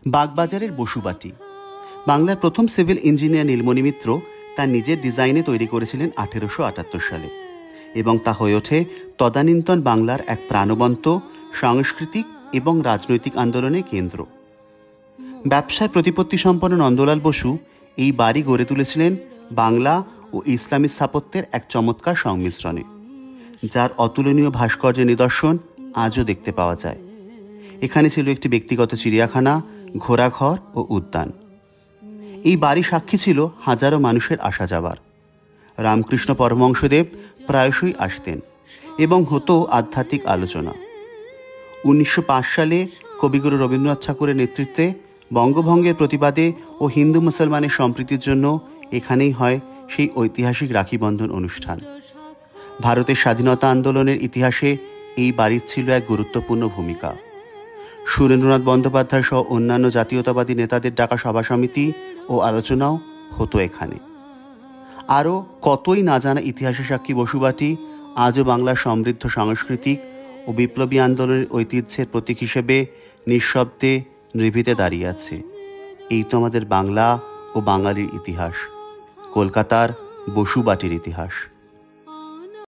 বাগবাজারের বসুবাটি। বাংলার প্রথম civil engineer নীলমণি মিত্র তার নিজের ডিজাইনে তৈরি করেছিলেন 1878 সালে, এবং তা হয়ে ওঠে তদানীন্তন বাংলার এক প্রাণবন্ত সাংস্কৃতিক এবং রাজনৈতিক আন্দোলনের কেন্দ্র। ব্যবসায় প্রতিপত্তি সম্পন্ন নন্দলাল বসু এই বাড়ি গড়ে তুলেছিলেন বাংলা ও ইসলামী স্থাপত্যের এক চমৎকার সংমিশ্রণে, যার অতুলনীয় ভাস্কর্যের নিদর্শন আজও দেখতে পাওয়া যায়। এখানে ছিল একটি ব্যক্তিগত চিড়িয়াখানা, ঘোড়াঘর ও উদ্যান। এই বাড়ি সাক্ষী ছিল হাজারো মানুষের আসা যাওয়ার। রামকৃষ্ণ পরমহংসদেব প্রায়শই আসতেন এবং হতো আধ্যাত্মিক আলোচনা। 1905 সালে কবিগুরু রবীন্দ্রনাথ ঠাকুরের নেতৃত্বে বঙ্গভঙ্গের প্রতিবাদে ও হিন্দু মুসলমানের সম্প্রীতির জন্য এখানেই হয় সেই ঐতিহাসিক রাখিবন্ধন অনুষ্ঠান। ভারতের স্বাধীনতা আন্দোলনের ইতিহাসে এই বাড়ির ছিল এক গুরুত্বপূর্ণ ভূমিকা। সুরেন্দ্রনাথ বন্দ্যোপাধ্যায় সহ অন্যান্য জাতীয়তাবাদী নেতাদের ডাকা সভা সমিতি ও আলোচনাও হতো এখানে। আরও কতই না জানা ইতিহাসের সাক্ষী বসুবাটি আজও বাংলার সমৃদ্ধ সাংস্কৃতিক ও বিপ্লবী আন্দোলনের ঐতিহ্যের প্রতীক হিসেবে নিঃশব্দে নিভৃতে দাঁড়িয়ে আছে। এই তো আমাদের বাংলা ও বাঙালির ইতিহাস, কলকাতার বসুবাটির ইতিহাস।